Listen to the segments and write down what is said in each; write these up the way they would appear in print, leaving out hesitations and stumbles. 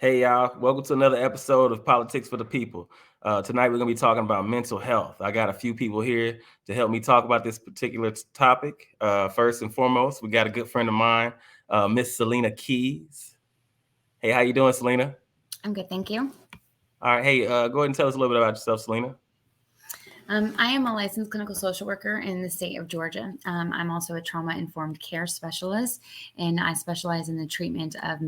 Hey, y'all. Welcome to another episode of Politics for the People. Tonight, we're going to be talking about mental health. I got a few people here to help me talk about this particular topic. First and foremost, we got a good friend of mine, Miss Selena Keys. Hey, how you doing, Selena? I'm good, thank you. All right. Hey, go ahead and tell us a little bit about yourself, Selena. I am a licensed clinical social worker in the state of Georgia. I'm also a trauma-informed care specialist, and I specialize in the treatment of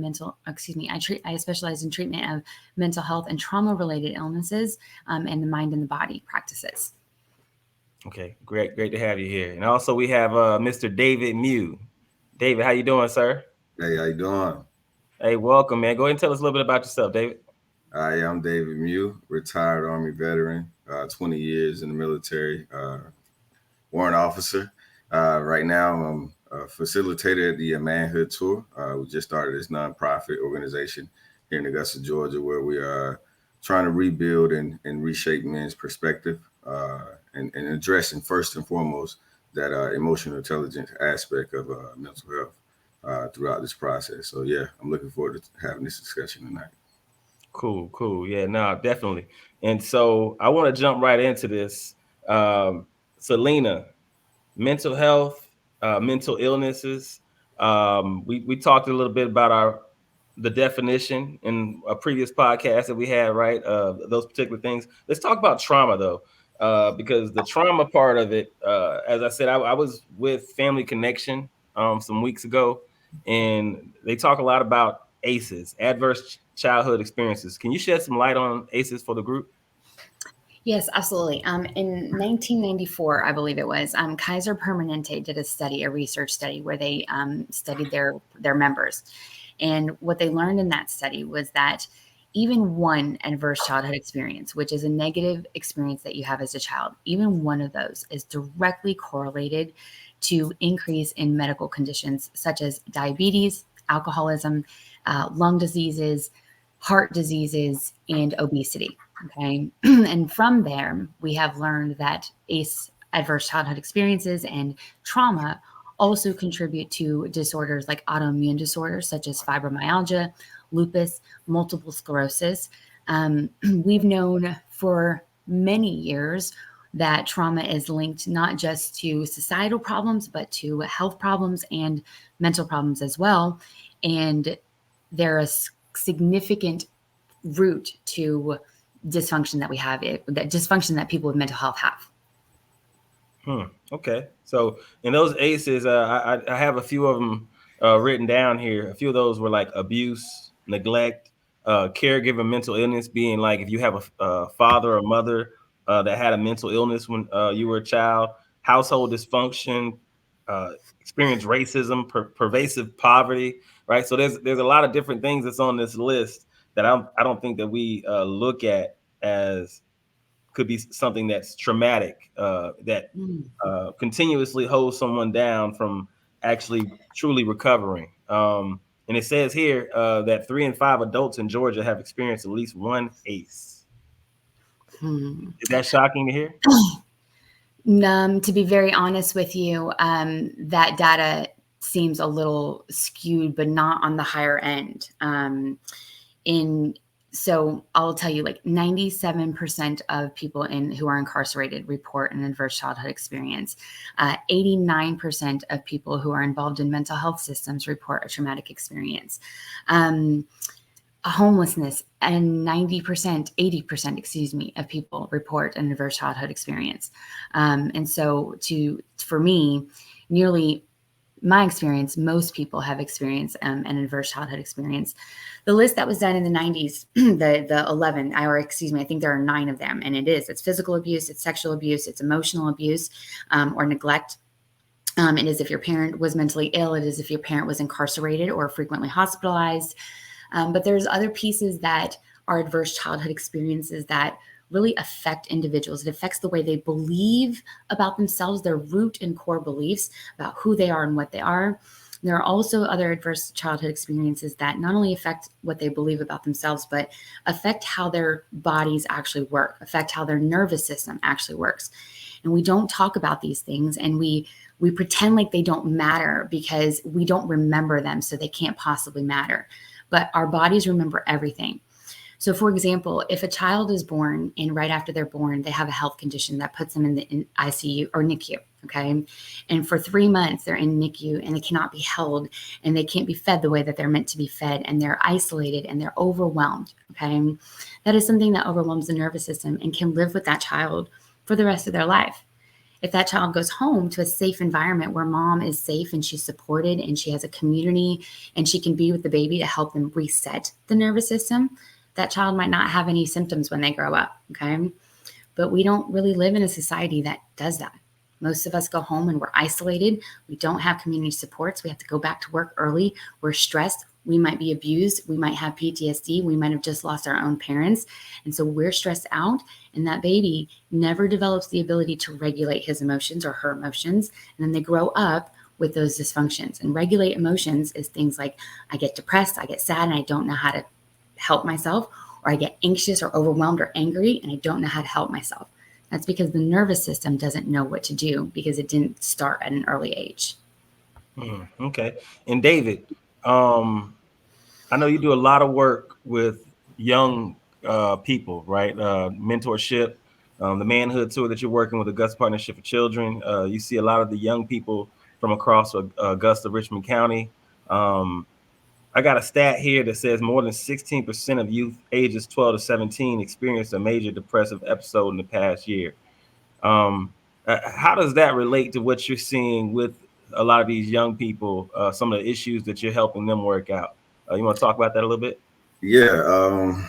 I specialize in treatment of mental health and trauma-related illnesses, and the mind and the body practices. Okay, great to have you here. And also, we have Mr. David Mew. David, how you doing, sir? Hey, how you doing? Hey, welcome, man. Go ahead and tell us a little bit about yourself, David. I'm David Mew, retired Army veteran, 20 years in the military, warrant officer. Right now, I'm a facilitator at the Manhood Tour. We just started this nonprofit organization here in Augusta, Georgia, where we are trying to rebuild and reshape men's perspective and addressing first and foremost that emotional intelligence aspect of mental health throughout this process. So, yeah, I'm looking forward to having this discussion tonight. Cool. Yeah, no, definitely. And so I want to jump right into this. Selena, mental health, mental illnesses. We talked a little bit about the definition in a previous podcast that we had, right? Those particular things. Let's talk about trauma though, because the trauma part of it, as I said, I was with Family Connection some weeks ago, and they talk a lot about ACEs, adverse childhood experiences. Can you shed some light on ACEs for the group? Yes, absolutely. In 1994, I believe it was, Kaiser Permanente did a research study where they studied their members. And what they learned in that study was that even one adverse childhood experience, which is a negative experience that you have as a child, even one of those is directly correlated to increase in medical conditions such as diabetes, alcoholism, lung diseases, heart diseases, and obesity. Okay. And from there, we have learned that ACE, adverse childhood experiences, and trauma also contribute to disorders like autoimmune disorders such as fibromyalgia, lupus, multiple sclerosis. We've known for many years that trauma is linked not just to societal problems, but to health problems and mental problems as well. And there is significant root to dysfunction that we have, that dysfunction that people with mental health have. Okay. So in those ACEs, I have a few of them written down here. A few of those were like abuse, neglect, caregiver mental illness, being like if you have a father or mother that had a mental illness when you were a child, household dysfunction, uh, experience racism, pervasive poverty, right? So there's a lot of different things that's on this list that I don't think that we look at as could be something that's traumatic, that Mm. continuously holds someone down from actually truly recovering. And it says here that 3 in 5 adults in Georgia have experienced at least one ACE. Hmm. Is that shocking to hear? To be very honest with you, that data seems a little skewed, but not on the higher end. In So I'll tell you, like 97% of people who are incarcerated report an adverse childhood experience. 89% of people who are involved in mental health systems report a traumatic experience. Homelessness, and 90%, 80%, excuse me, of people report an adverse childhood experience. And so for me, nearly my experience, most people have experienced an adverse childhood experience. The list that was done in the 90s, the 11, or excuse me, I think there are 9 of them, and it's physical abuse, it's sexual abuse, it's emotional abuse, or neglect. It is if your parent was mentally ill, it is if your parent was incarcerated or frequently hospitalized. But there's other pieces that are adverse childhood experiences that really affect individuals. It affects the way they believe about themselves, their root and core beliefs about who they are and what they are. There are also other adverse childhood experiences that not only affect what they believe about themselves, but affect how their bodies actually work, affect how their nervous system actually works. And we don't talk about these things, and we pretend like they don't matter because we don't remember them, so they can't possibly matter. but our bodies remember everything. So, for example, if a child is born and right after they're born, they have a health condition that puts them in the ICU or NICU, okay? And for 3 months, they're in NICU and they cannot be held and they can't be fed the way that they're meant to be fed and they're isolated and they're overwhelmed, okay? That is something that overwhelms the nervous system and can live with that child for the rest of their life. If that child goes home to a safe environment where mom is safe and she's supported and she has a community and she can be with the baby to help them reset the nervous system, that child might not have any symptoms when they grow up. Okay. But we don't really live in a society that does that. Most of us go home and we're isolated. We don't have community supports. We have to go back to work early. We're stressed. We might be abused. We might have PTSD. We might have just lost our own parents. And so we're stressed out. And that baby never develops the ability to regulate his emotions or her emotions. And then they grow up with those dysfunctions. And regulate emotions is things like I get depressed, I get sad, and I don't know how to help myself, or I get anxious or overwhelmed or angry and I don't know how to help myself. That's because the nervous system doesn't know what to do because it didn't start at an early age. Okay. And David, I know you do a lot of work with young people, right? Mentorship, the manhood tour that you're working with, Augusta Partnership for Children. You see a lot of the young people from across Augusta, Richmond County. Um, I got a stat here that says more than 16% of youth ages 12 to 17 experienced a major depressive episode in the past year. Um, how does that relate to what you're seeing with a lot of these young people, some of the issues that you're helping them work out? You want to talk about that a little bit? Yeah.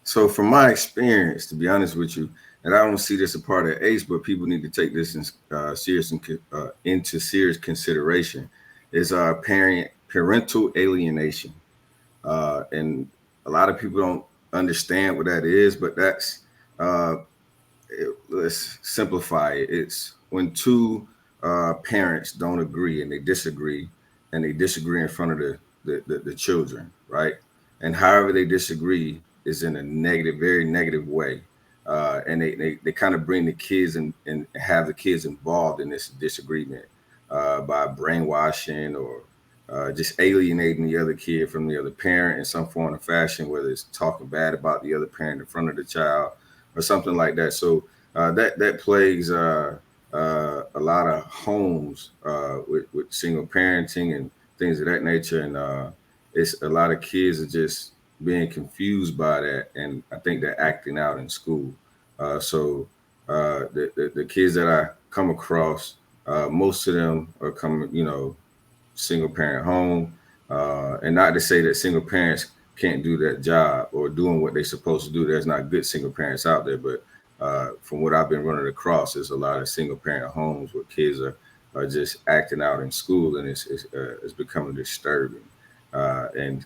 So from my experience, to be honest with you, and I don't see this a part of ACE, but people need to take this in, into serious consideration, is parental alienation. And a lot of people don't understand what that is, but uh, let's simplify it. It's when two parents don't agree and they disagree in front of the children, right? And however they disagree is in a negative, very negative way. And they kind of bring the kids and have the kids involved in this disagreement by brainwashing or just alienating the other kid from the other parent in some form or fashion, whether it's talking bad about the other parent in front of the child or something like that. So that plagues a lot of homes with single parenting and things of that nature, and it's a lot of kids are just being confused by that, and I think they're acting out in school. So the kids that I come across, most of them are coming, single parent home, and not to say that single parents can't do that job or doing what they're supposed to do. There's not good single parents out there, but from what I've been running across, there's a lot of single parent homes where kids are just acting out in school, and it's becoming disturbing. And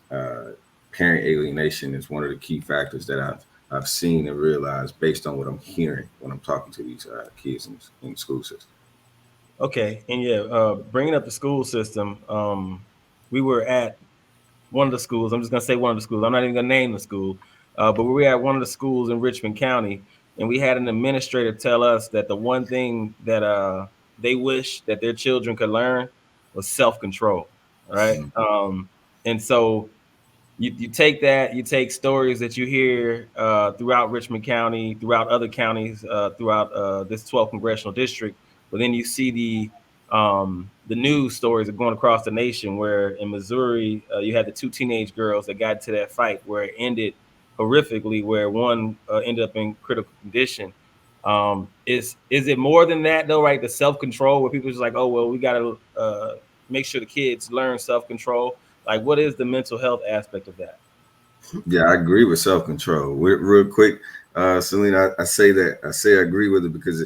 parent alienation is one of the key factors that I've seen and realized based on what I'm hearing when I'm talking to these kids in the school system. Okay. And yeah, bringing up the school system, we were at one of the schools. I'm just gonna say one of the schools. I'm not even gonna name the school, but we were at one of the schools in Richmond County, and we had an administrator tell us that the one thing that they wish that their children could learn was self control. Right. Mm. And so you take that, you take stories that you hear throughout Richmond County, throughout other counties, throughout this 12th congressional district, but then you see the news stories that are going across the nation. Where in Missouri, you had the two teenage girls that got into that fight, where it ended horrifically, where one ended up in critical condition. Is it more than that though, right? The self control, where people just like, oh well, we got to make sure the kids learn self control. Like, what is the mental health aspect of that? Yeah, I agree with self control. Real quick, Selena, I say I agree with it because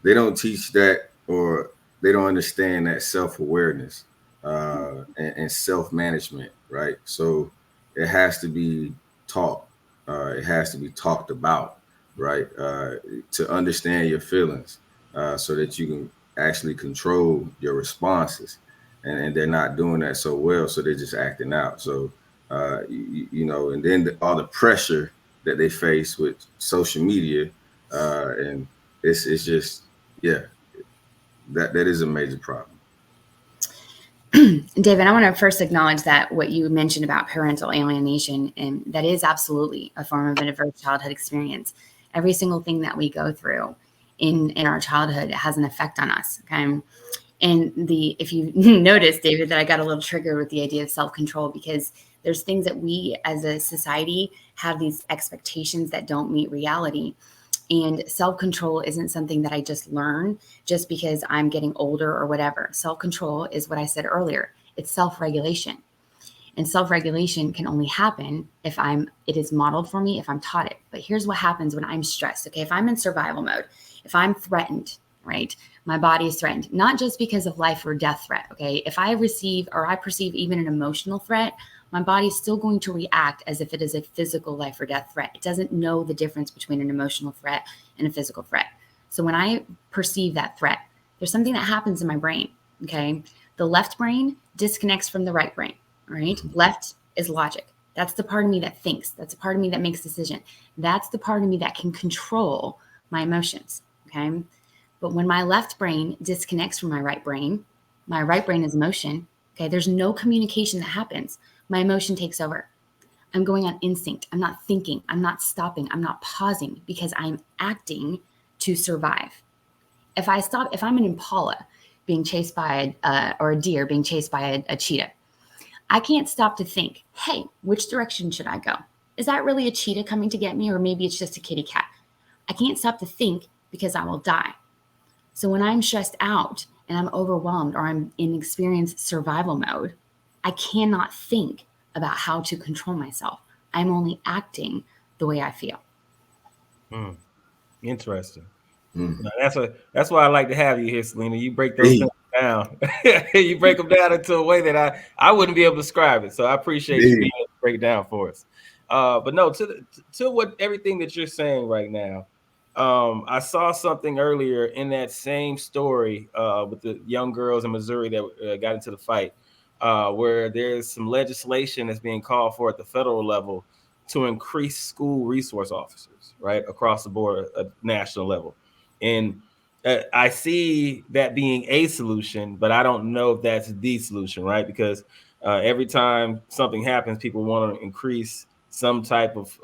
they don't teach that, or they don't understand that self awareness and self management, right? So it has to be taught. It has to be talked about, right? To understand your feelings, so that you can actually control your responses, and they're not doing that so well, so they're just acting out. So and then all the pressure that they face with social media, and it's just, yeah, that is a major problem. David, I want to first acknowledge that what you mentioned about parental alienation, and that is absolutely a form of an adverse childhood experience. Every single thing that we go through in our childhood has an effect on us. Okay. And if you notice, David, that I got a little triggered with the idea of self-control, because there's things that we as a society have these expectations that don't meet reality. And self-control isn't something that I just learn just because I'm getting older or whatever. Self-control is what I said earlier. It's self-regulation. And self-regulation can only happen if it is modeled for me, if I'm taught it. But here's what happens when I'm stressed. Okay, if I'm in survival mode, if I'm threatened, right? My body is threatened, not just because of life or death threat. Okay, if I receive or I perceive even an emotional threat, my body is still going to react as if it is a physical life or death threat. It doesn't know the difference between an emotional threat and a physical threat. So when I perceive that threat, there's something that happens in my brain. Okay, the left brain disconnects from the right brain. All right, left is logic. That's the part of me that thinks. That's the part of me that makes decision. That's the part of me that can control my emotions. Okay, but when my left brain disconnects from my right brain is emotion. Okay, there's no communication that happens. My emotion takes over. I'm going on instinct. I'm not thinking. I'm not stopping. I'm not pausing because I'm acting to survive. If I'm an impala being chased by or a deer being chased by a cheetah, I can't stop to think, hey, which direction should I go? Is that really a cheetah coming to get me, or maybe it's just a kitty cat? I can't stop to think because I will die. So when I'm stressed out and I'm overwhelmed or I'm in experienced survival mode, I cannot think about how to control myself. I'm only acting the way I feel. Interesting. Mm. That's why I like to have you here, Selena. You break those things down. You break them down into a way that I wouldn't be able to describe it. So I appreciate you being able to break it down for us. But no, to what everything that you're saying right now. I saw something earlier in that same story with the young girls in Missouri that got into the fight, where there's some legislation that's being called for at the federal level to increase school resource officers, right, across the board at national level. And I see that being a solution, but I don't know if that's the solution, right? Because every time something happens, people want to increase some type of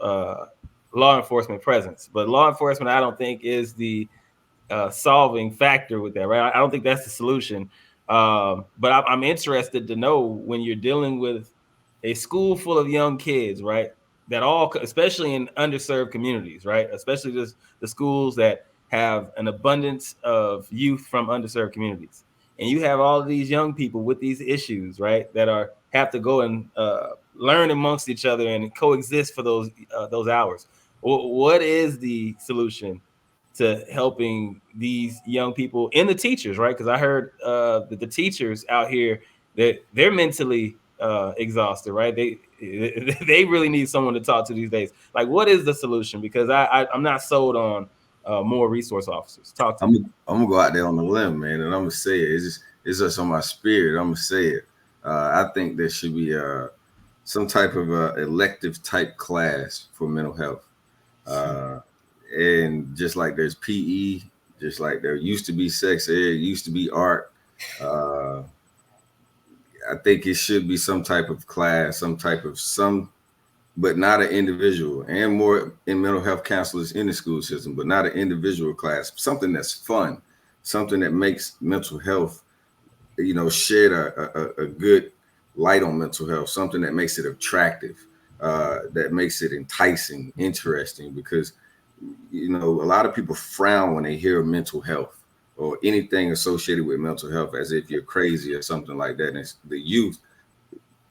law enforcement presence. But law enforcement, I don't think, is the solving factor with that, right? I don't think that's the solution. But I'm interested to know, when you're dealing with a school full of young kids, right? That all, especially in underserved communities, right? Especially just the schools that have an abundance of youth from underserved communities, and you have all of these young people with these issues, right? That have to go and learn amongst each other and coexist for those hours. What is the solution to helping these young people and the teachers, right? Because I heard that the teachers out here, that they're mentally exhausted, right? They really need someone to talk to these days. Like, what is the solution? Because I'm not sold on more resource officers. Talk to me. I'm gonna go out there on the limb, man, and I'm gonna say it. It's just on my spirit. I'm gonna say it. I think there should be some type of elective type class for mental health. And just like there's PE, just like there used to be sex ed, used to be art. Uh, I think it should be some type of class, but not an individual, and more in mental health counselors in the school system, but not an individual class. Something that's fun, something that makes mental health, shed a good light on mental health, something that makes it attractive, that makes it enticing, interesting, because a lot of people frown when they hear mental health or anything associated with mental health as if you're crazy or something like that. And it's the youth,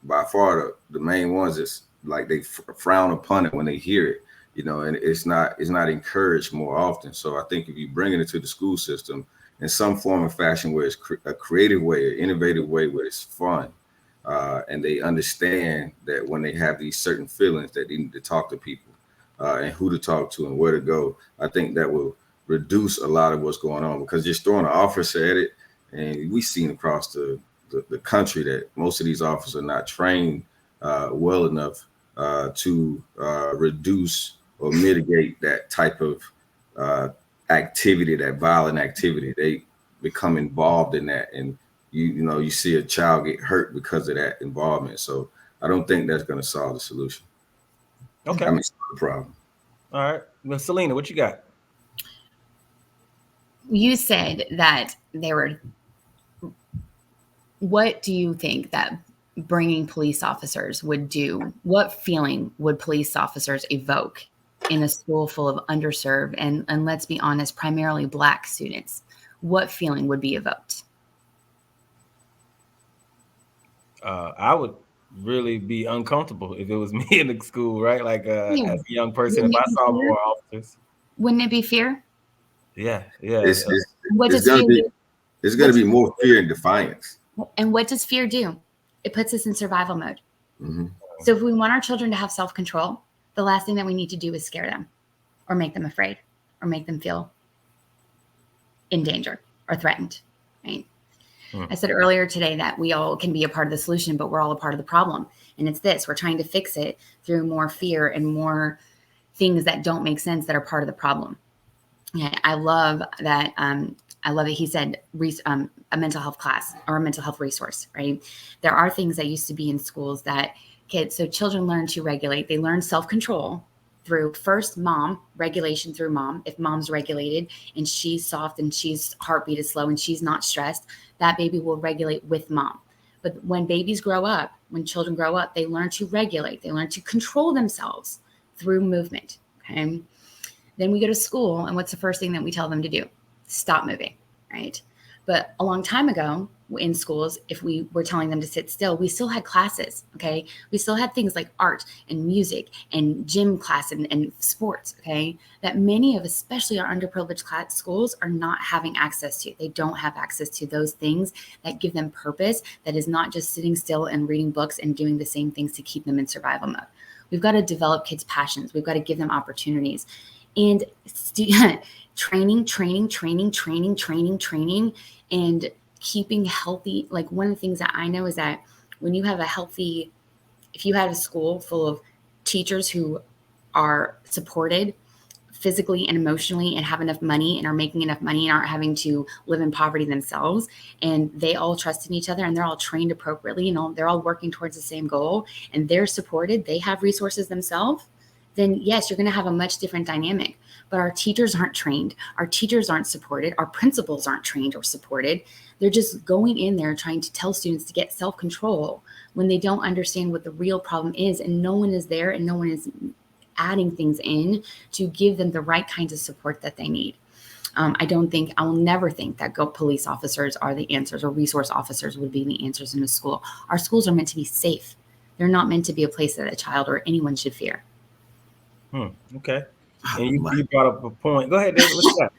by far the main ones, is like they frown upon it when they hear it, and it's not encouraged more often. So I think if you bring it into the school system in some form or fashion, where it's a creative way, an innovative way, where it's fun, and they understand that when they have these certain feelings, that they need to talk to people, and who to talk to and where to go, I think that will reduce a lot of what's going on, because just throwing an officer at it, and we've seen across the country that most of these officers are not trained well enough to reduce or mitigate that type of activity, that violent activity. They become involved in that, and you see a child get hurt because of that involvement. So I don't think that's going to solve the solution. Okay. I mean, solve the problem. All right. Well, Selena, what you got? You said that they were. What do you think that bringing police officers would do? What feeling would police officers evoke in a school full of underserved and let's be honest, primarily Black students? What feeling would be evoked? I would really be uncomfortable if it was me in the school, right? Like Yeah. as a young person, if Wouldn't I it be saw fear? more officers. Wouldn't it be fear? Yeah, yeah. It's it's, What it's does gonna fear be do? it's What gonna does be more fear and defiance. And what does fear do? It puts us in survival mode. Mm-hmm. So if we want our children to have self-control, the last thing that we need to do is scare them or make them afraid or make them feel in danger or threatened, right? I said earlier today that we all can be a part of the solution, but we're all a part of the problem. And it's this, we're trying to fix it through more fear and more things that don't make sense that are part of the problem. Yeah, I love that. I love it. He said a mental health class or a mental health resource, right? There are things that used to be in schools that so children learn to regulate. They learn self-control through first mom, regulation through mom. If mom's regulated and she's soft and she's heartbeat is slow and she's not stressed, that baby will regulate with mom. But when babies grow up, when children grow up, they learn to regulate. They learn to control themselves through movement, okay? Then we go to school, and what's the first thing that we tell them to do? Stop moving, right? But a long time ago in schools, if we were telling them to sit still, we still had classes, okay? We still had things like art and music and gym class and sports, okay? That many of, especially our underprivileged class schools, are not having access to. They don't have access to those things that give them purpose, that is not just sitting still and reading books and doing the same things to keep them in survival mode. We've got to develop kids' passions. We've got to give them opportunities. And training, and keeping healthy. Like one of the things that I know is that when you have if you have a school full of teachers who are supported physically and emotionally and have enough money and are making enough money and aren't having to live in poverty themselves, and they all trust in each other and they're all trained appropriately and they're all working towards the same goal and they're supported, they have resources themselves, then yes, you're going to have a much different dynamic. But our teachers aren't trained. Our teachers aren't supported. Our principals aren't trained or supported. They're just going in there trying to tell students to get self-control when they don't understand what the real problem is, and no one is there and no one is adding things in to give them the right kinds of support that they need. I will never think that police officers are the answers or resource officers would be the answers in a school. Our schools are meant to be safe. They're not meant to be a place that a child or anyone should fear. Okay. And you brought up a point. Go ahead, David. What's that?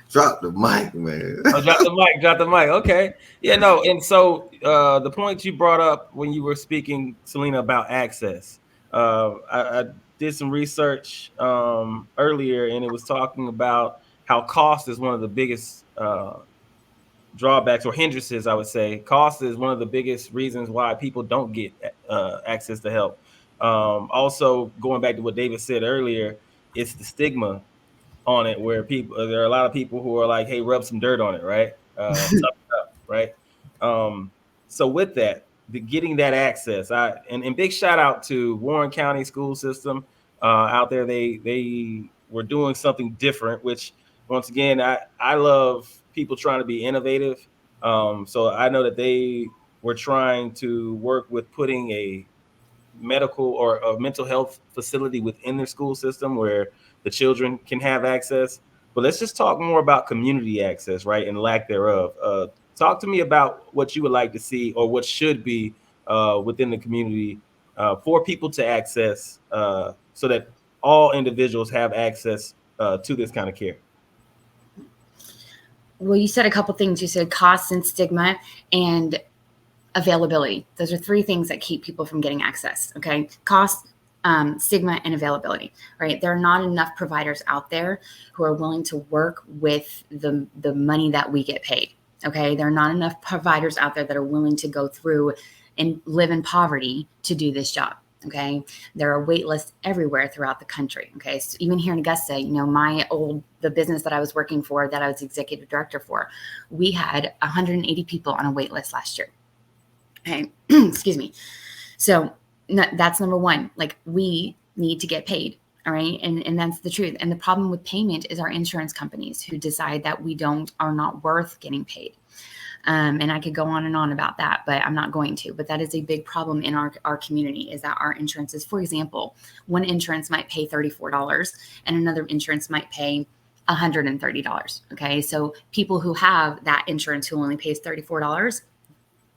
Drop the mic, man. Oh, drop the mic. Drop the mic. Okay. Yeah, no. And so the point you brought up when you were speaking, Selena, about access, I did some research earlier, and it was talking about how cost is one of the biggest drawbacks or hindrances, I would say. Cost is one of the biggest reasons why people don't get access to help. Also, going back to what David said earlier, it's the stigma on it, where there are a lot of people who are like, hey, rub some dirt on it, right? Tough it up, right? So with that, getting that access, and big shout out to Warren County school system out there. They were doing something different, which once again, I love people trying to be innovative. So I know that they were trying to work with putting a medical or a mental health facility within their school system where the children can have access. But let's just talk more about community access, right, and lack thereof. Talk to me about what you would like to see or what should be within the community for people to access so that all individuals have access to this kind of care. Well, you said a couple things. You said cost and stigma and availability. Those are three things that keep people from getting access. Okay. Cost, stigma, and availability, right? There are not enough providers out there who are willing to work with the money that we get paid. Okay. There are not enough providers out there that are willing to go through and live in poverty to do this job. Okay, there are wait lists everywhere throughout the country. Okay, so even here in Augusta, the business that I was working for, that I was executive director for, we had 180 people on a wait list last year. Okay, excuse me. So that's number one. Like, we need to get paid. All right. And that's the truth. And the problem with payment is our insurance companies who decide that we are not worth getting paid. And I could go on and on about that, but I'm not going to. But that is a big problem in our community, is that our insurances, for example, one insurance might pay $34 and another insurance might pay $130. Okay. So people who have that insurance who only pays $34,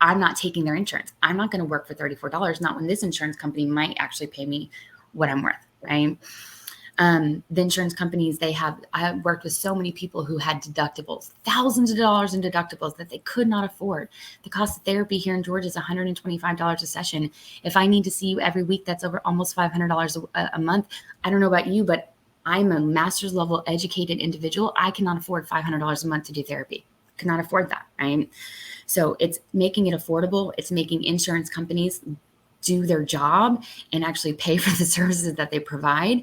I'm not taking their insurance. I'm not going to work for $34, not when this insurance company might actually pay me what I'm worth, right? The insurance companies, I worked with so many people who had deductibles, thousands of dollars in deductibles that they could not afford. The cost of therapy here in Georgia is $125 a session. If I need to see you every week, that's over almost $500 a month. I don't know about you, but I'm a master's level educated individual. I cannot afford $500 a month to do therapy. Cannot afford that, right? So it's making it affordable. It's making insurance companies do their job and actually pay for the services that they provide.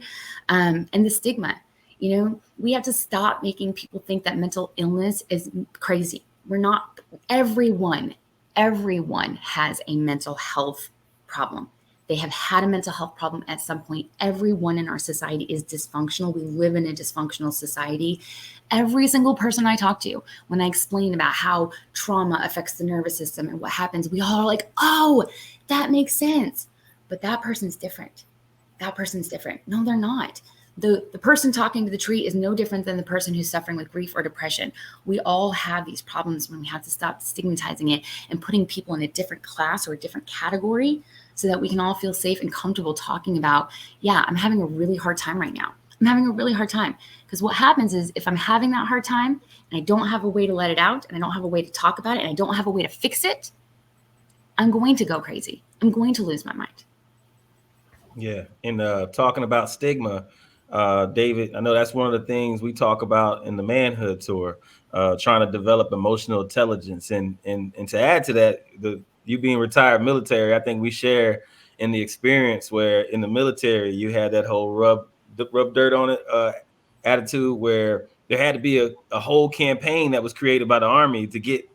And the stigma, we have to stop making people think that mental illness is crazy. We're not. Everyone, everyone has a mental health problem. They have had a mental health problem at some point. Everyone in our society is dysfunctional. We live in a dysfunctional society. Every single person I talk to, when I explain about how trauma affects the nervous system and what happens, we all are like, oh, that makes sense. But that person's different. That person's different. No, they're not. The person talking to the tree is no different than the person who's suffering with grief or depression. We all have these problems, when we have to stop stigmatizing it and putting people in a different class or a different category, so that we can all feel safe and comfortable talking about, yeah, I'm having a really hard time right now. I'm having a really hard time. Because what happens is, if I'm having that hard time and I don't have a way to let it out, and I don't have a way to talk about it, and I don't have a way to fix it, I'm going to go crazy. I'm going to lose my mind. Yeah. And talking about stigma, David, I know that's one of the things we talk about in the manhood tour, trying to develop emotional intelligence. And to add to that, you being retired military, I think we share in the experience where in the military you had that whole rub dirt on it attitude, where there had to be a whole campaign that was created by the Army to get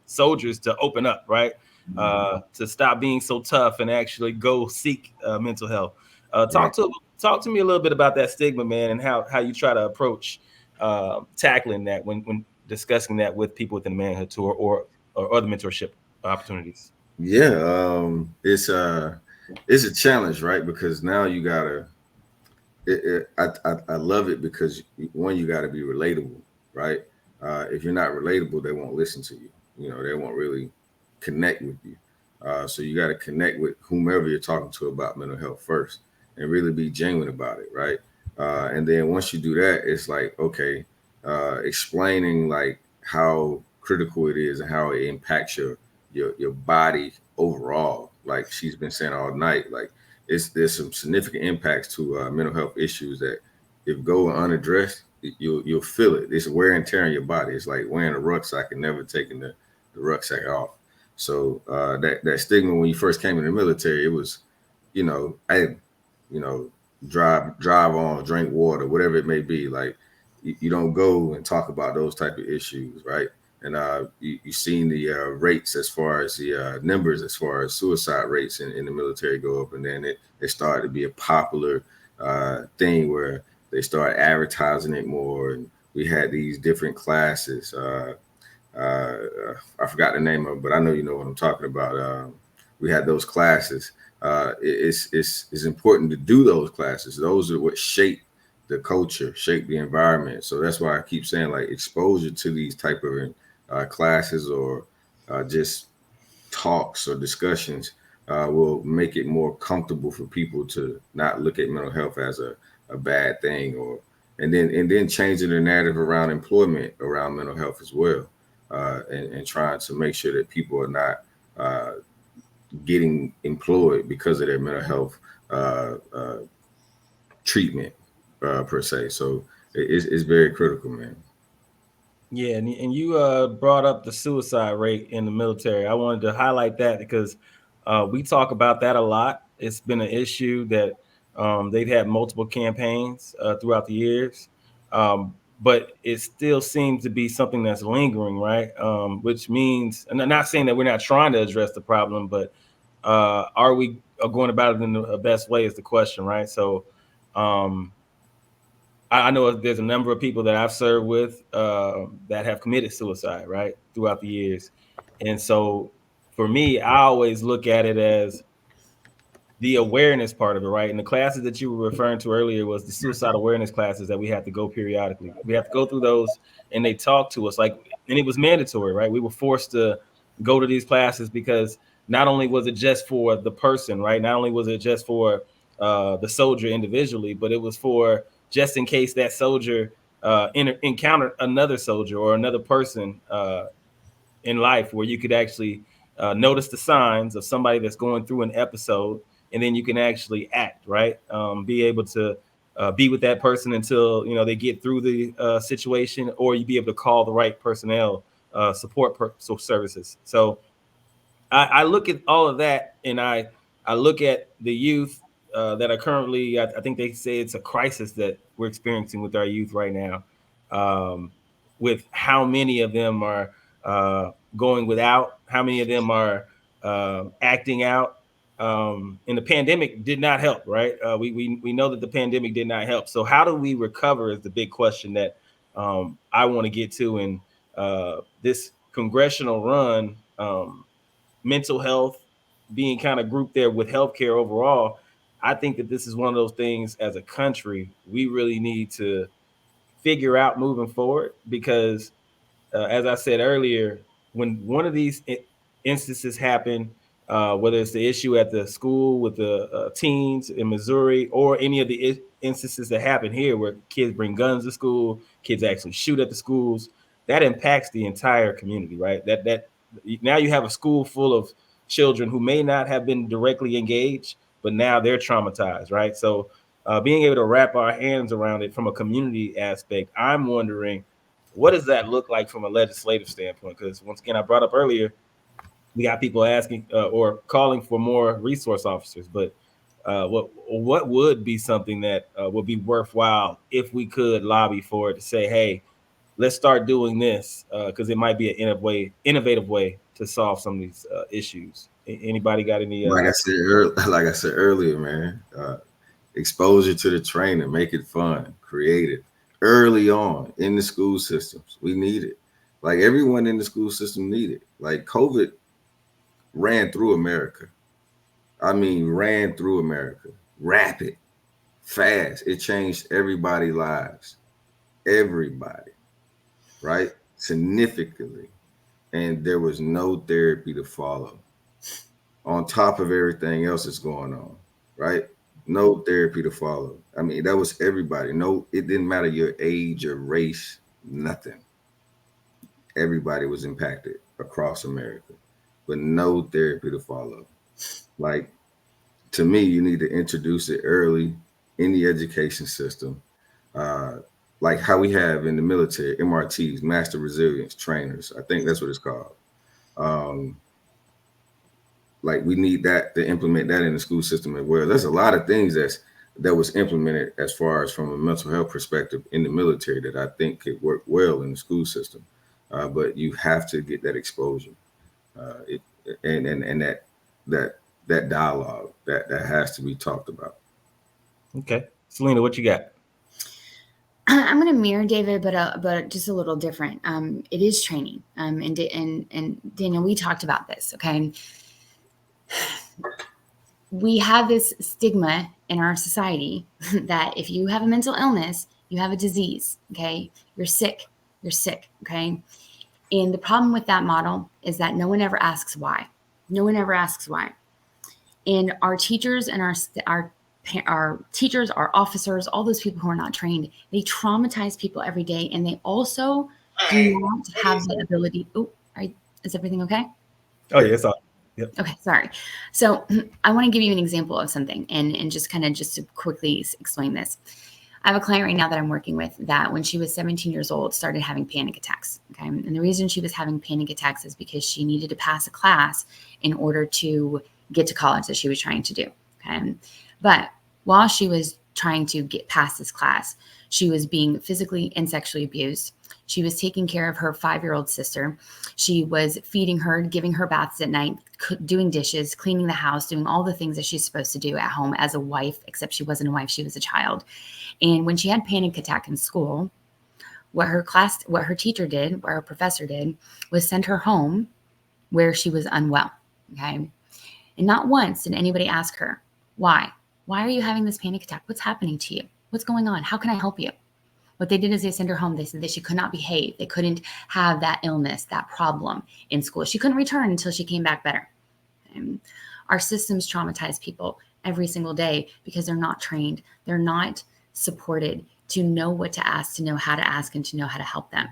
soldiers to open up, right? To stop being so tough and actually go seek mental health. Right. Talk to me a little bit about that stigma, man, and how you try to approach tackling that when discussing that with people within the manhood tour or other mentorship opportunities. Yeah, it's a challenge, right? Because now you gotta. I love it because, one, you got to be relatable, right? If you're not relatable, they won't listen to you. They won't really connect with you. So you got to connect with whomever you're talking to about mental health first, and really be genuine about it, right? And then once you do that, it's like, okay, explaining like how critical it is and how it impacts your body overall. Like she's been saying all night, like there's some significant impacts to mental health issues that, if go unaddressed, you'll feel it. It's wear and tear on your body. It's like wearing a rucksack and never taking the rucksack off. So that stigma when you first came in the military, it was, I, you know, drive on, drink water, whatever it may be. Like you don't go and talk about those type of issues, right? And you've seen the rates as far as the numbers, as far as suicide rates in the military go up, and then it started to be a popular thing where they start advertising it more, and we had these different classes. I forgot the name of it, but I know you know what I'm talking about. We had those classes. It's important to do those classes. Those are what shape the culture, shape the environment. So that's why I keep saying, like, exposure to these type of classes or just talks or discussions will make it more comfortable for people to not look at mental health as a bad thing, or and then changing the narrative around employment around mental health as well, and trying to make sure that people are not getting employed because of their mental health treatment per se. So it's very critical, man. Yeah, and you brought up the suicide rate in the military. I wanted to highlight that because we talk about that a lot. It's been an issue that they've had multiple campaigns throughout the years, but it still seems to be something that's lingering, right? Which means, and I'm not saying that we're not trying to address the problem, but are we going about it in the best way is the question, right? So um, I know there's a number of people that I've served with that have committed suicide, right, throughout the years. And so for me, I always look at it as the awareness part of it, right? And the classes that you were referring to earlier was the suicide awareness classes that we have to go periodically. We have to go through those, and they talk to us like, and it was mandatory, right? We were forced to go to these classes because not only was it just for the person, right? Not only was it just for the soldier individually, but it was for just in case that soldier encountered another soldier or another person in life where you could actually notice the signs of somebody that's going through an episode, and then you can actually act, right? Be able to be with that person until they get through the situation, or you be able to call the right personnel, services. So I look at all of that, and I look at the youth that are currently. I think they say it's a crisis that we're experiencing with our youth right now, um, with how many of them are going without, how many of them are acting out. And the pandemic did not help, right? We know that the pandemic did not help. So how do we recover is the big question that I want to get to. And this congressional run. Mental health being kind of grouped there with healthcare overall, I think that this is one of those things as a country we really need to figure out moving forward because as I said earlier, when one of these instances happen, whether it's the issue at the school with the teens in Missouri or any of the instances that happen here where kids bring guns to school, kids actually shoot at the schools, that impacts the entire community, right? That now you have a school full of children who may not have been directly engaged, but now they're traumatized, right? So being able to wrap our hands around it from a community aspect, I'm wondering what does that look like from a legislative standpoint? Because once again, I brought up earlier, we got people asking or calling for more resource officers. But what would be something that would be worthwhile if we could lobby for it to say, hey, let's start doing this because it might be an innovative way to solve some of these issues. Anybody got any? Like I said earlier, man. Exposure to the training, make it fun, creative, early on in the school systems. We need it. Like everyone in the school system need it. Like COVID ran through America. I mean, ran through America. Rapid, fast. It changed everybody's lives. Everybody, right? Significantly. And there was no therapy to follow. On top of everything else that's going on, right? No therapy to follow. I mean, that was everybody. No, it didn't matter your age or race, nothing. Everybody was impacted across America, but no therapy to follow. Like, to me, you need to introduce it early in the education system, uh, like how we have in the military, MRTs, Master Resilience Trainers. I think that's what it's called. Um, like we need that to implement that in the school system as well. There's a lot of things that was implemented as far as from a mental health perspective in the military that I think could work well in the school system. But you have to get that exposure, it, and that dialogue that has to be talked about. Okay, Selena, what you got? I'm going to mirror David, but just a little different. It is training, and Daniel, we talked about this. Okay, we have this stigma in our society that if you have a mental illness, you have a disease. Okay, you're sick. You're sick. Okay, and the problem with that model is that no one ever asks why. No one ever asks why. And our teachers and our teachers, our officers, all those people who are not trained, they traumatize people every day, and they also do not have the ability. Oh, is everything okay? Oh yeah, it's all. Yep. Okay, sorry. So I want to give you an example of something, and just to quickly explain this. I have a client right now that I'm working with that when she was 17 years old started having panic attacks. Okay, and the reason she was having panic attacks is because she needed to pass a class in order to get to college that she was trying to do. Okay. But while she was trying to get past this class, she was being physically and sexually abused. She was taking care of her 5-year-old sister. She was feeding her, giving her baths at night, doing dishes, cleaning the house, doing all the things that she's supposed to do at home as a wife, except she wasn't a wife, she was a child. And when she had panic attack in school, what her teacher did, what her professor did, was send her home where she was unwell. Okay. And not once did anybody ask her, why? Why are you having this panic attack? What's happening to you? What's going on? How can I help you? What they did is they sent her home. They said that she could not behave. They couldn't have that illness, that problem in school. She couldn't return until she came back better. And our systems traumatize people every single day because they're not trained. They're not supported to know what to ask, to know how to ask, and to know how to help them.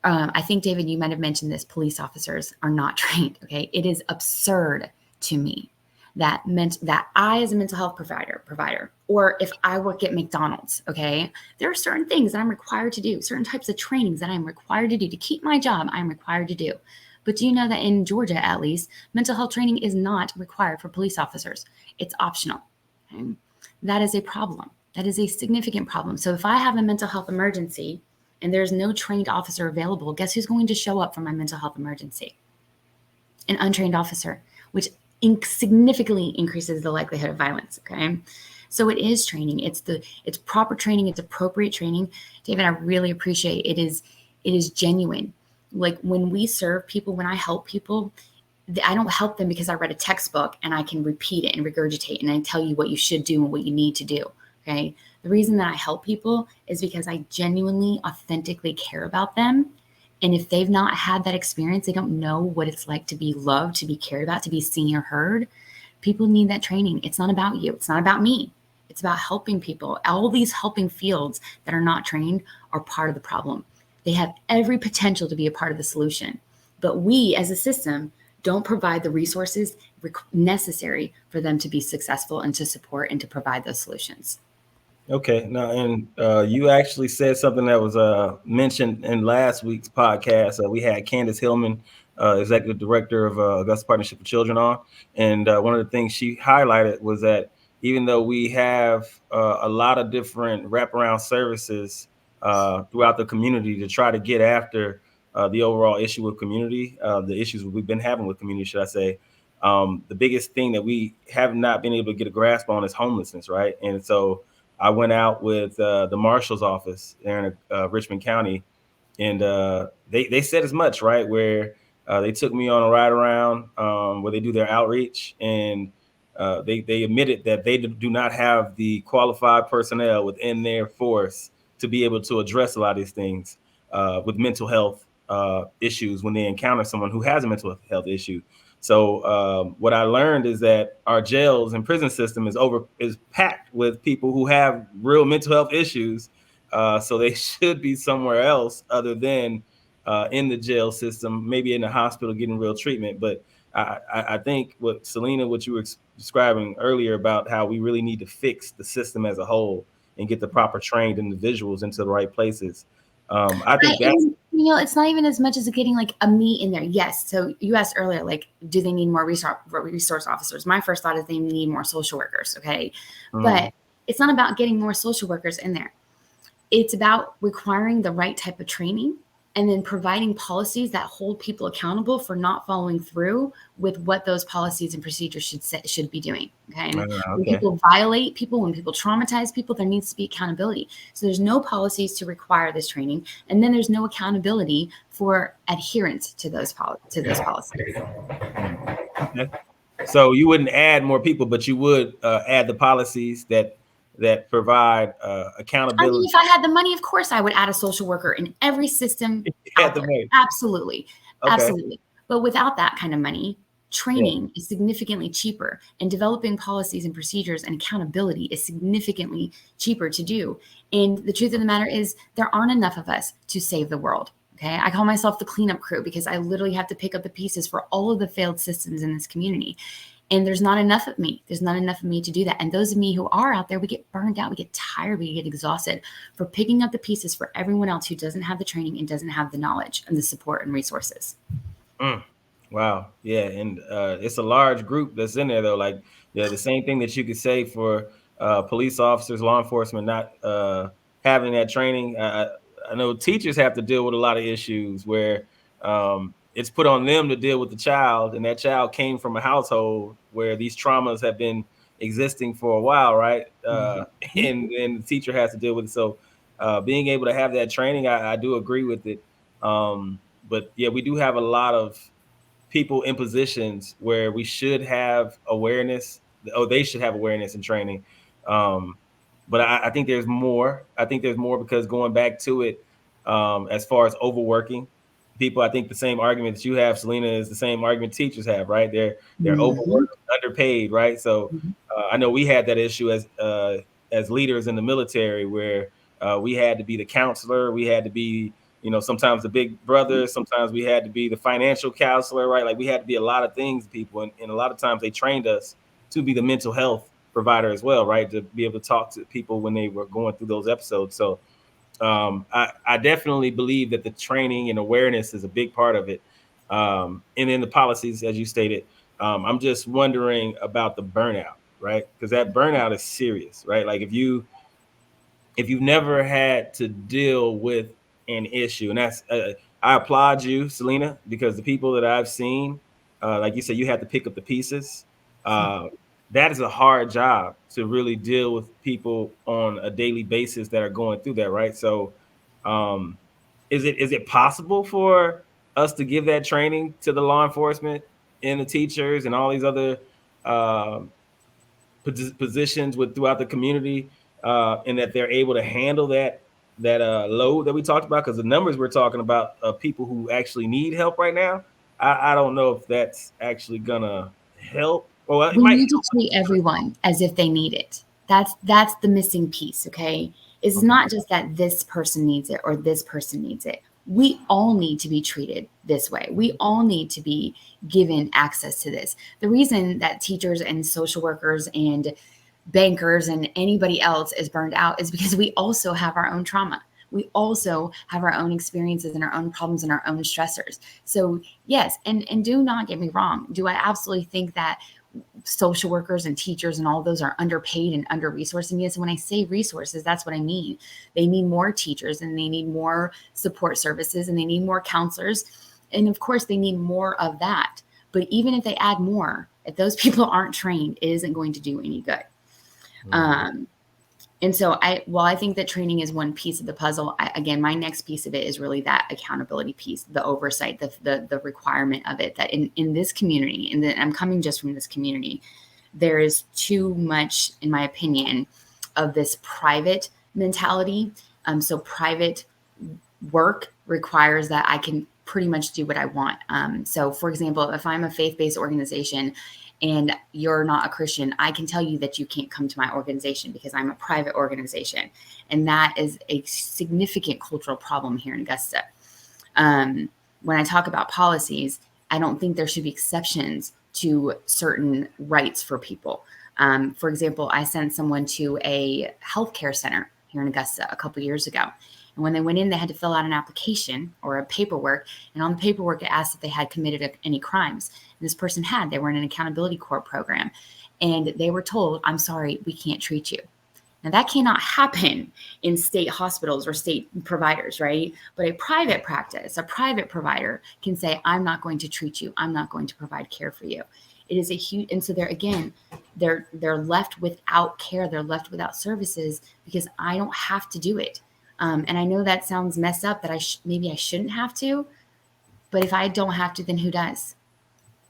I think, David, you might have mentioned this. Police officers are not trained. Okay. It is absurd to me that meant that I, as a mental health provider, or if I work at McDonald's, okay, there are certain things that I'm required to do, certain types of trainings that I'm required to do to keep my job, I'm required to do. But do you know that in Georgia, at least, mental health training is not required for police officers? It's optional. Okay? That is a problem. That is a significant problem. So if I have a mental health emergency and there's no trained officer available, guess who's going to show up for my mental health emergency? An untrained officer, which significantly increases the likelihood of violence. Okay. So it is training. It's proper training. It's appropriate training. David, I really appreciate it. It is genuine. Like when we serve people, when I help people, I don't help them because I read a textbook and I can repeat it and regurgitate and I tell you what you should do and what you need to do. Okay. The reason that I help people is because I genuinely, authentically care about them. And if they've not had that experience, they don't know what it's like to be loved, to be cared about, to be seen or heard. People need that training. It's not about you. It's not about me. It's about helping people. All these helping fields that are not trained are part of the problem. They have every potential to be a part of the solution. But we as a system don't provide the resources necessary for them to be successful and to support and to provide those solutions. Okay. Now, and you actually said something that was mentioned in last week's podcast. We had Candace Hillman, executive director of Augusta Partnership for Children, on, and one of the things she highlighted was that even though we have a lot of different wraparound services throughout the community to try to get after the overall issue with community, the issues we've been having with community, should I say, the biggest thing that we have not been able to get a grasp on is homelessness, right? And so I went out with the marshal's office there in Richmond County, and they said as much, right? Where they took me on a ride around where they do their outreach, and they admitted that they do not have the qualified personnel within their force to be able to address a lot of these things with mental health issues when they encounter someone who has a mental health issue. So what I learned is that our jails and prison system is packed with people who have real mental health issues. So they should be somewhere else other than in the jail system, maybe in the hospital getting real treatment. But I think what you were describing earlier about how we really need to fix the system as a whole and get the proper trained individuals into the right places. I think that's, it's not even as much as getting like a me in there. Yes. So you asked earlier, like, do they need more resource officers? My first thought is they need more social workers. Okay. But it's not about getting more social workers in there. It's about requiring the right type of training and then providing policies that hold people accountable for not following through with what those policies and procedures should be doing. Okay. When people violate people, when people traumatize people, there needs to be accountability. So there's no policies to require this training, and then there's no accountability for adherence to those policies. Okay. So you wouldn't add more people, but you would add the policies that provide accountability. I mean, if I had the money, of course I would add a social worker in every system out there. Absolutely. Okay. Absolutely. But without that kind of money, training is significantly cheaper, and developing policies and procedures and accountability is significantly cheaper to do. And the truth of the matter is there aren't enough of us to save the world. Okay. I call myself the cleanup crew because I literally have to pick up the pieces for all of the failed systems in this community. And there's not enough of me. There's not enough of me to do that. And those of me who are out there, we get burned out. We get tired. We get exhausted for picking up the pieces for everyone else who doesn't have the training and doesn't have the knowledge and the support and resources. Wow. Yeah. And it's a large group that's in there, though. Like Yeah, the same thing that you could say for police officers, law enforcement not having that training. I know teachers have to deal with a lot of issues where it's put on them to deal with the child, and that child came from a household where these traumas have been existing for a while, right? And the teacher has to deal with it. So being able to have that training, I do agree with it. But yeah, we do have a lot of people in positions where we should have awareness. Oh, they should have awareness and training. Um, but I think there's more. I think there's more because going back to it, as far as overworking people, I think the same argument that you have, Selena, is the same argument teachers have. Right? They're Mhm. overworked, underpaid. Right? So Mhm. I know we had that issue as leaders in the military where we had to be the counselor, we had to be sometimes the big brother, sometimes we had to be the financial counselor, right? Like we had to be a lot of things, people. And a lot of times they trained us to be the mental health provider as well, right? To be able to talk to people when they were going through those episodes. So I definitely believe that the training and awareness is a big part of it. And then the policies, as you stated, I'm just wondering about the burnout, right? Because that burnout is serious, right? Like if you've never had to deal with an issue, and that's I applaud you, Selena, because the people that I've seen, like you said, you had to pick up the pieces. Uh, that is a hard job to really deal with people on a daily basis that are going through that, right? So, um, is it possible for us to give that training to the law enforcement and the teachers and all these other um, positions with throughout the community, and that they're able to handle that load that we talked about? Because the numbers we're talking about of people who actually need help right now, I don't know if that's actually gonna help. Well, it We might need to help. treat everyone as if they need it. That's the missing piece, okay? It's Okay. not just that this person needs it or this person needs it. We all need to be treated this way. We all need to be given access to this. The reason that teachers and social workers and bankers and anybody else is burned out is because we also have our own trauma. We also have our own experiences and our own problems and our own stressors. So yes, and do not get me wrong. Do I absolutely think that social workers and teachers and all of those are underpaid and under resourced? And yes, when I say resources, that's what I mean. They need more teachers and they need more support services and they need more counselors. And of course, they need more of that. But even if they add more, if those people aren't trained, it isn't going to do any good. Mhm. Um, and so I think that training is one piece of the puzzle. Again, my next piece of it is really that accountability piece, the oversight, the requirement of it, that in this community, and then I'm coming just from this community, there is too much, in my opinion, of this private mentality. So private work requires that I can pretty much do what I want. So, for example, if I'm a faith based organization and you're not a Christian, I can tell you that you can't come to my organization because I'm a private organization. And that is a significant cultural problem here in Augusta. When I talk about policies, I don't think there should be exceptions to certain rights for people. For example, I sent someone to a healthcare center here in Augusta a couple years ago. And when they went in, they had to fill out an application or a paperwork. And on the paperwork, it asked if they had committed any crimes. And this person had. They were in an accountability court program. And they were told, I'm sorry, we can't treat you. Now, that cannot happen in state hospitals or state providers, right? But a private practice, a private provider can say, I'm not going to treat you. I'm not going to provide care for you. It is a huge, and so they're again, they're left without care. They're left without services because I don't have to do it. And I know that sounds messed up that maybe I shouldn't have to, but if I don't have to, then who does?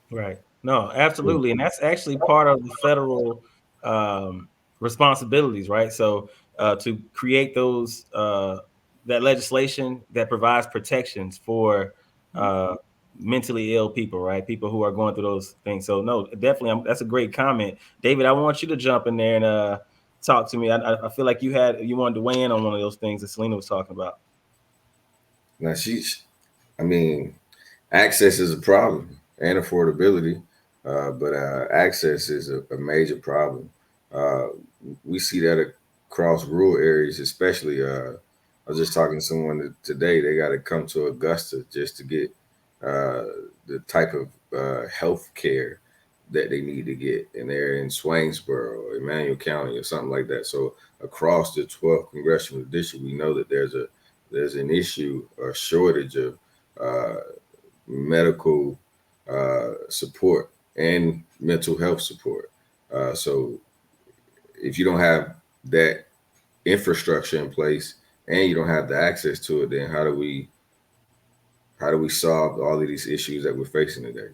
Right. No, absolutely. And that's actually part of the federal um, responsibilities, right? So to create those that legislation that provides protections for uh, mentally ill people, right? People who are going through those things. So no, definitely, that's a great comment, David. I want you to jump in there and talk to me. I feel like you wanted to weigh in on one of those things that Selena was talking about. Now I mean, access is a problem and affordability, but access is a major problem. Uh, we see that across rural areas, especially. I was just talking to someone today. They got to come to Augusta just to get uh, the type of health care that they need to get, and they're in Swainsboro or Emmanuel County or something like that. So across the 12th congressional district, we know that there's an issue, a shortage of uh, medical support and mental health support. So if you don't have that infrastructure in place and you don't have the access to it, then how do we solve all of these issues that we're facing today?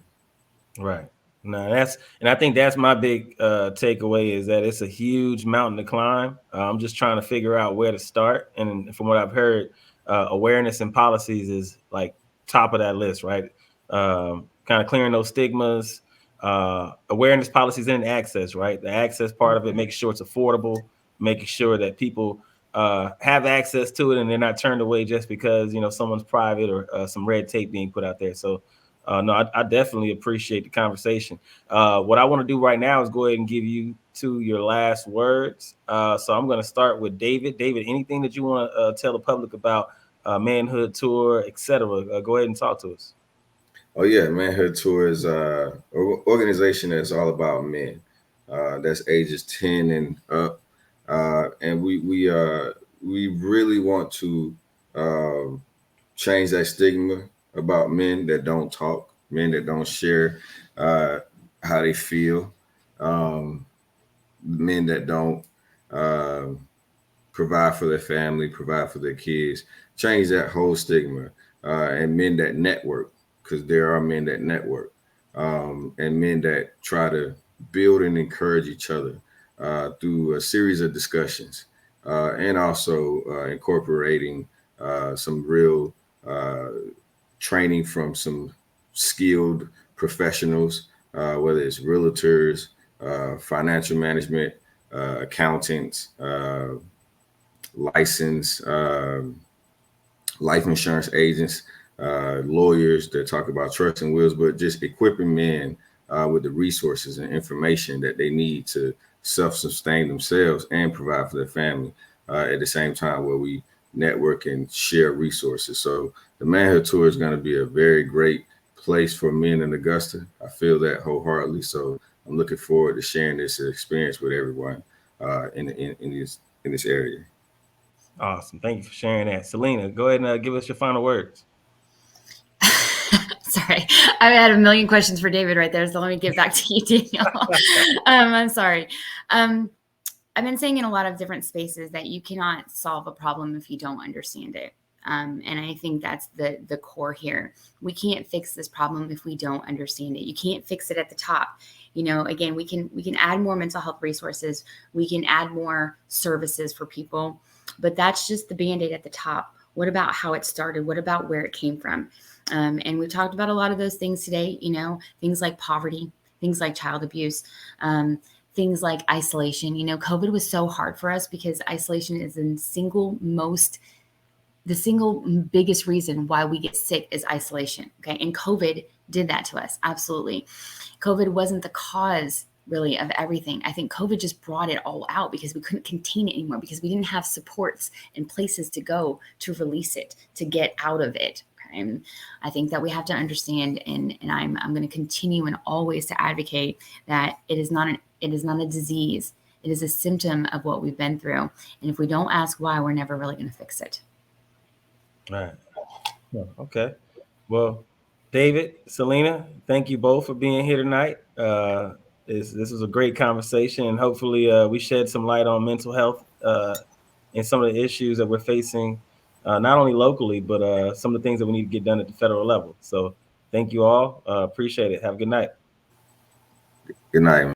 Right. No, and I think that's my big takeaway is that it's a huge mountain to climb. I'm just trying to figure out where to start. And from what I've heard, awareness and policies is like top of that list, right? Kind of clearing those stigmas, awareness, policies, and access, right? The access part of it, making sure it's affordable, making sure that people have access to it and they're not turned away just because, someone's private or some red tape being put out there. So, no, I definitely appreciate the conversation. What I want to do right now is go ahead and give you to your last words. So I'm going to start with David. David, anything that you want to tell the public about Manhood Tour, etc. Go ahead and talk to us. Oh yeah, Manhood Tour is an organization that's all about men. That's ages 10 and up, and we really want to um, change that stigma about men that don't talk, men that don't share uh, how they feel, um, men that don't uh, provide for their family, provide for their kids, change that whole stigma, and men that network, because there are men that network, and men that try to build and encourage each other through a series of discussions, and also incorporating some real training from some skilled professionals, whether it's realtors, financial management, accountants, licensed life insurance agents, lawyers that talk about trust and wills, but just equipping men with the resources and information that they need to self-sustain themselves and provide for their family at the same time where we network and share resources. So the Manhood Tour is going to be a very great place for men in Augusta. I feel that wholeheartedly. So I'm looking forward to sharing this experience with everyone in this area. Awesome. Thank you for sharing that. Selena, go ahead and give us your final words. Sorry, I had a million questions for David right there, so let me get back to you, Daniel. I'm sorry. I've been saying in a lot of different spaces that you cannot solve a problem if you don't understand it. And I think that's the core here. We can't fix this problem if we don't understand it. You can't fix it at the top. Again, we can add more mental health resources. We can add more services for people, but that's just the Band-Aid at the top. What about how it started? What about where it came from? And we talked about a lot of those things today, things like poverty, things like child abuse, things like isolation. COVID was so hard for us because isolation is the single biggest reason why we get sick is isolation. Okay. And COVID did that to us. Absolutely. COVID wasn't the cause really of everything. I think COVID just brought it all out because we couldn't contain it anymore because we didn't have supports and places to go to release it, to get out of it. And I think that we have to understand, and I'm going to continue and always to advocate that it is not a disease. It is a symptom of what we've been through. And if we don't ask why, we're never really going to fix it. All right. Yeah, okay. Well, David, Selena, thank you both for being here tonight. This was a great conversation, and hopefully, we shed some light on mental health and some of the issues that we're facing, not only locally, but some of the things that we need to get done at the federal level. So, thank you all. Appreciate it. Have a good night. Good night, man.